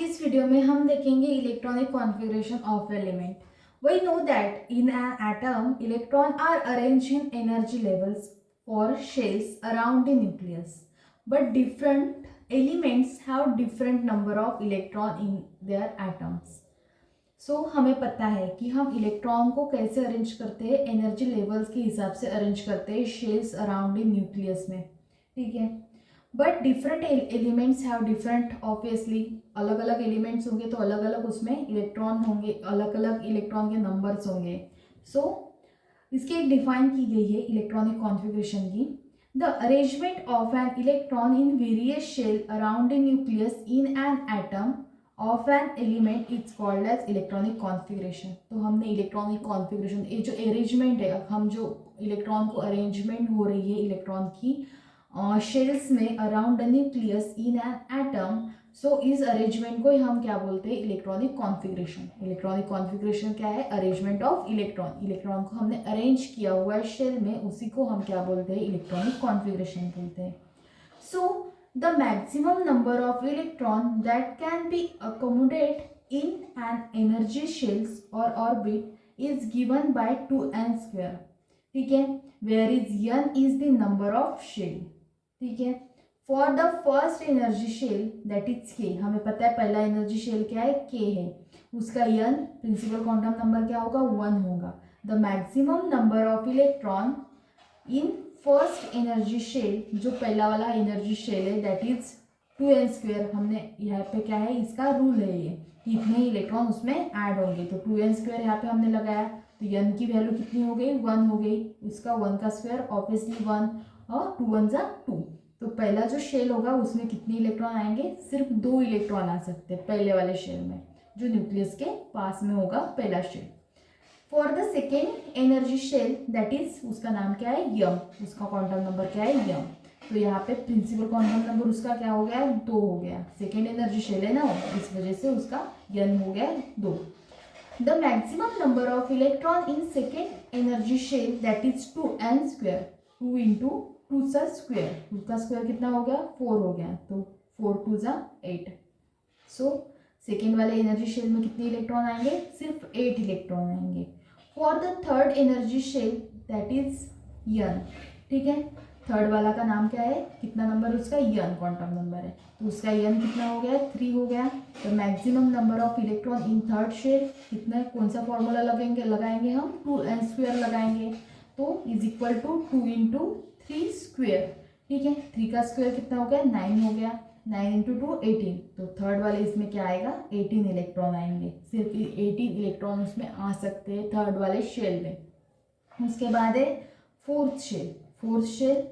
की इस वीडियो में हम देखेंगे electronic configuration of element. We know that in an atom electron are arranged in energy levels और shells around the nucleus, but different elements have different number of electron in their atoms. So हमें पता है कि हम electron को कैसे arrange करते हैं, एनर्जी लेवल्स के हिसाब से अरेंज करते हैं शेल्स अराउंड द न्यूक्लियस में, ठीक है। But different elements have different, obviously अलग अलग एलिमेंट्स होंगे तो अलग अलग उसमें इलेक्ट्रॉन होंगे, अलग अलग इलेक्ट्रॉन के नंबर्स होंगे। सो इसकी एक डिफाइन की गई है इलेक्ट्रॉनिक कॉन्फ़िगरेशन की। The arrangement of an electron in various shell around a nucleus in an atom of an element is called as electronic configuration. तो हमने इलेक्ट्रॉनिक कॉन्फ़िगरेशन, ये जो अरेंजमेंट है, हम जो इलेक्ट्रॉन को अरेंजमेंट हो रही है इलेक्ट्रॉन की शेल्स में around the nucleus in an atom, so इस अरेंजमेंट को हम क्या बोलते हैं, इलेक्ट्रॉनिक कॉन्फ़िगरेशन। इलेक्ट्रॉनिक कॉन्फ़िगरेशन क्या है, अरेंजमेंट ऑफ इलेक्ट्रॉन। इलेक्ट्रॉन को हमने अरेंज किया हुआ है शेल में, उसी को हम क्या बोलते हैं, इलेक्ट्रॉनिक कॉन्फ़िगरेशन बोलते हैं। So the maximum number of electron that can be accommodate in an energy shells और orbit is given by 2n², ठीक है, where is n is the number of shell, ठीक है। For the first energy shell that is k, हमें पता है पहला energy shell क्या है, k है, उसका n प्रिंसिपल क्वांटम नंबर क्या होगा, 1 होगा। The maximum number of electron in first energy shell, जो पहला वाला एनर्जी शेल है, दैट इज 2n²। हमने यहाँ पे क्या है, इसका रूल है ये, इतने इलेक्ट्रॉन उसमें ऐड होंगे, तो 2n² यहाँ पे हमने लगाया, तो n की वैल्यू कितनी हो गई, 1 हो गई, इसका 1 का स्क्वायर ऑब्वियसली 1, और 2 1 जा 2। तो पहला जो शेल होगा उसमें कितने इलेक्ट्रॉन आएंगे, सिर्फ 2 इलेक्ट्रॉन आ सकते हैं पहले वाले शेल में, जो न्यूक्लियस के पास में होगा पहला shell. For the second energy shell that is, उसका नाम क्या है, यम, उसका क्वांटम नंबर क्या है, यम। तो यहाँ पे प्रिंसिपल क्वांटम नंबर उसका क्या हो गया, 2 हो गया, सेकेंड एनर्जी शेल है ना, इस वजह से उसका यन हो गया 2। The maximum number of electron in second energy shell that is 2n², 2 into 2 का स्क्वायर, 2 का स्क्वायर कितना हो गया, 4 हो गया, तो 4 2 जा 8। सो सेकेंड वाले एनर्जी शेल में कितने इलेक्ट्रॉन आएंगे, सिर्फ 8 इलेक्ट्रॉन आएंगे। For the third energy shell that is n, ठीक है, थर्ड वाला का नाम क्या है, कितना नंबर उसका, n क्वांटम नंबर है, तो उसका n कितना हो गया, 3 हो गया। तो maximum number of electron in third shell कितना, कौन सा फॉर्मूला लगाएंगे हम, 2n² लगाएंगे, तो इज इक्वल टू 2 इंटू 3², ठीक है, 3 का स्क्वायर कितना हो गया, 9 हो गया, 9 इंटू 2 18, तो थर्ड वाले इसमें क्या आएगा, 18 इलेक्ट्रॉन आएंगे, सिर्फ 18 इलेक्ट्रॉन उसमें आ सकते हैं थर्ड वाले शेल में। उसके बाद है fourth shell, fourth shell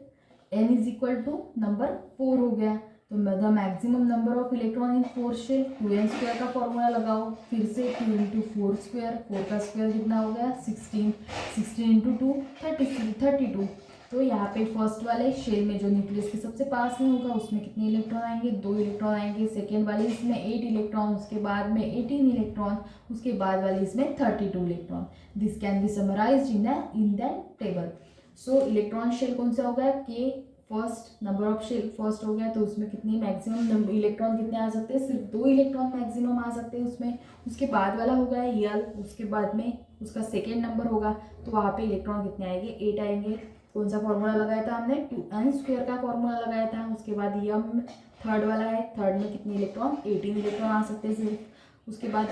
n is equal to number 4 हो गया, तो the maximum number of electron in fourth shell, 2n² का फॉर्मूला लगाओ, फिर से 2 इंटू 4², 4 का स्क्वायर कितना हो गया, 16, 16 इंटू 2 32। तो यहाँ पे फर्स्ट वाले शेल में जो न्यूक्लियस के सबसे पास में होगा उसमें कितने इलेक्ट्रॉन आएंगे, 2 इलेक्ट्रॉन आएंगे। सेकेंड वाले इसमें 8 इलेक्ट्रॉन, उसके बाद में 18 इलेक्ट्रॉन, उसके बाद वाले इसमें 32 electron. This can be summarised in that table. So electron shell कौन सा हो गया, K, first number of shell first हो गया, तो उसमें कितनी मैक्सिमम इलेक्ट्रॉन कितने आ सकते हैं, सिर्फ 2 इलेक्ट्रॉन मैक्सिमम आ सकते हैं उसमें। उसके बाद वाला होगा यल, उसके बाद में उसका सेकेंड नंबर होगा, तो वहाँ पे इलेक्ट्रॉन कितने आएंगे, 8 आएंगे। कौन सा फॉर्मूला लगाया था हमने, 2n² का फॉर्मूला लगाया था। उसके बाद यम थर्ड वाला है, थर्ड में कितने इलेक्ट्रॉन, 18 इलेक्ट्रॉन आ सकते हैं सिर्फ। उसके बाद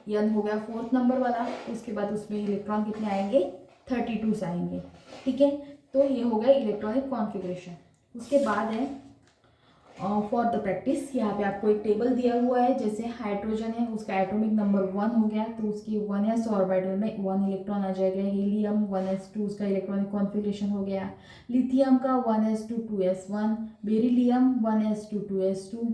यन हो गया फोर्थ नंबर वाला, उसके बाद उसमें इलेक्ट्रॉन कितने आएंगे, 32 आएंगे, ठीक है। तो ये हो गया इलेक्ट्रॉनिक कॉन्फ़िगरेशन। उसके बाद है फॉर द प्रैक्टिस, यहाँ पे आपको एक टेबल दिया हुआ है, जैसे हाइड्रोजन है, उसका एटॉमिक नंबर 1 हो गया, तो उसकी 1s ऑर्बिटल में 1 इलेक्ट्रॉन आ जाएगा। हीलियम 1s2, उसका इलेक्ट्रॉनिक कॉन्फ़िगरेशन हो गया। लिथियम का 1s2 2s1, beryllium 1s2 2s2,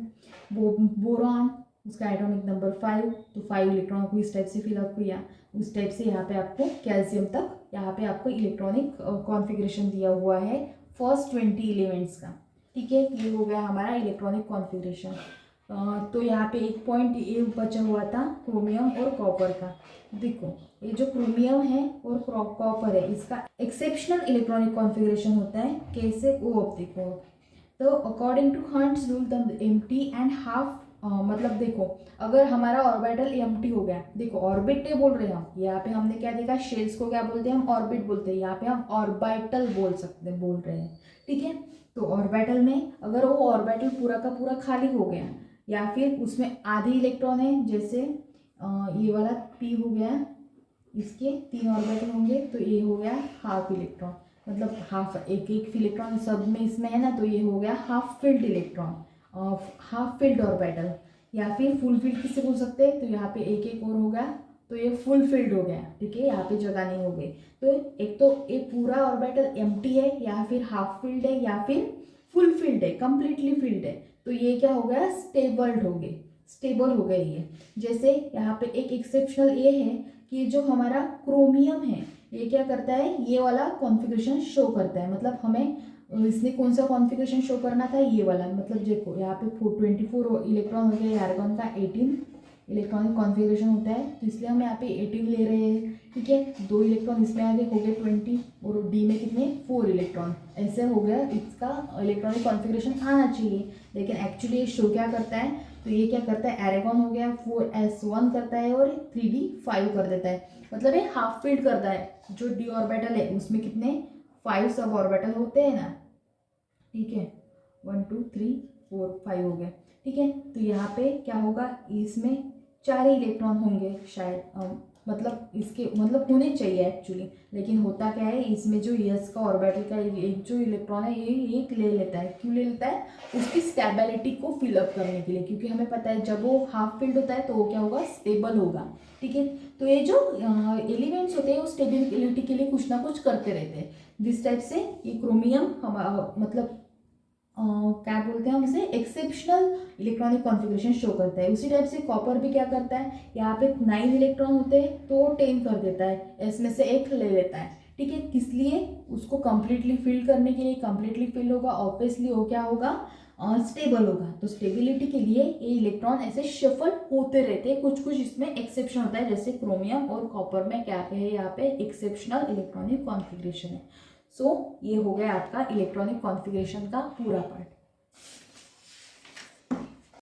boron उसका एटॉमिक नंबर 5, तो 5 इलेक्ट्रॉन को इस टाइप से फिलअप किया। उस टाइप से यहाँ पे आपको कैल्शियम तक, यहाँ पे आपको इलेक्ट्रॉनिक कॉन्फ़िगरेशन दिया हुआ है फर्स्ट 20 एलिमेंट्स का, ठीक है। ये हो गया हमारा इलेक्ट्रॉनिक कॉन्फ़िगरेशन। तो यहाँ पे एक पॉइंट ये बचा हुआ था क्रोमियम और कॉपर का। देखो ये जो क्रोमियम है और कॉपर है, इसका एक्सेप्शनल इलेक्ट्रॉनिक कॉन्फ़िगरेशन होता है, कैसे, वो अब देखो। तो according to Hund's rule the empty and half मतलब देखो, अगर हमारा ऑर्बिटल एम्प्टी हो गया, देखो ऑर्बिट बोल रहे हैं हम, यहाँ पे हमने क्या देखा, शेल्स को क्या बोलते हैं हम, ऑर्बिट बोलते हैं, यहाँ पे हम ऑर्बिटल बोल रहे हैं, ठीक है। तो ऑर्बिटल में अगर वो ऑर्बिटल पूरा का पूरा खाली हो गया या फिर उसमें आधे इलेक्ट्रॉन है, जैसे ये वाला पी हो गया, इसके 3 ऑर्बिटल होंगे तो ये हो गया हाफ इलेक्ट्रॉन, मतलब हाफ एक इलेक्ट्रॉन सब में इसमें है ना, तो ये हो गया half filled electron, half filled orbital, या फिर फुल फील्ड किससे बोल सकते हैं, तो यहाँ पे एक और हो गया तो ये फुल फील्ड हो गया, ठीक है, यहाँ पे जगह नहीं हो गई। तो एक तो ये पूरा ऑर्बिटल एम्प्टी है या फिर हाफ फील्ड है या फिर फुल फील्ड है, कंप्लीटली फील्ड है, तो ये क्या हो गया, स्टेबल हो गई ये। जैसे यहाँ पे एक एक्सेप्शनल ये है कि जो हमारा क्रोमियम है ये क्या करता है, ये वाला कॉन्फ़िगरेशन शो करता है, मतलब हमें इसने कौन सा कॉन्फ़िगरेशन शो करना था, ये वाला, मतलब देखो यहाँ पे 24 इलेक्ट्रॉन हो गया, आर्गन का 18 इलेक्ट्रॉनिक कॉन्फ़िगरेशन होता है, तो इसलिए हम यहाँ पे 18 ले रहे हैं, ठीक है। 2 इलेक्ट्रॉन इसमें आगे हो गए 20 और डी में कितने 4 इलेक्ट्रॉन, ऐसे हो गया इसका इलेक्ट्रॉनिक कॉन्फ़िगरेशन आना चाहिए, लेकिन एक्चुअली ये शो क्या करता है, तो ये क्या करता है, एरेगॉन हो गया 4s1 करता है और 3d5 कर देता है, मतलब ये हाफ फील्ड करता है। जो डी ऑर्बिटल है उसमें कितने 5 सब ऑर्बिटल होते हैं ना, ठीक है, 1 2 3 4 5 हो गए, ठीक है। तो यहाँ पे क्या होगा, इसमें 4 ही इलेक्ट्रॉन होंगे शायद, मतलब इसके मतलब होने चाहिए एक्चुअली, लेकिन होता क्या है, इसमें जो यस का ऑर्बिटल का एक जो इलेक्ट्रॉन है ये एक ले लेता है, क्यों ले लेता है, उसकी स्टेबिलिटी को फिलअप करने के लिए, क्योंकि हमें पता है जब वो हाफ फील्ड होता है तो वो क्या होगा, स्टेबल होगा, ठीक है। तो ये जो एलिमेंट्स होते हैं वो स्टेबिलिटी के लिए कुछ ना कुछ करते रहते हैं, जिस टाइप से ये क्रोमियम हम मतलब क्या बोलते हैं हम इसे, एक्सेप्शनल इलेक्ट्रॉनिक कॉन्फ़िगरेशन शो करता है। उसी टाइप से कॉपर भी क्या करता है, यहाँ पे 9 इलेक्ट्रॉन होते हैं तो 10 कर देता है, इसमें से एक ले लेता है, ठीक है, किस लिए, उसको कंप्लीटली फिल करने के लिए, कंप्लीटली फिल होगा ऑब्वियसली वो क्या होगा, स्टेबल होगा, तो स्टेबिलिटी के लिए ये इलेक्ट्रॉन ऐसे शफल होते रहते हैं, कुछ कुछ इसमें एक्सेप्शन होता है, जैसे क्रोमियम और कॉपर में क्या है, यहाँ पे एक्सेप्शनल इलेक्ट्रॉनिक कॉन्फ़िगरेशन है। सो ये हो गया आपका इलेक्ट्रॉनिक कॉन्फ़िगरेशन का पूरा पार्ट।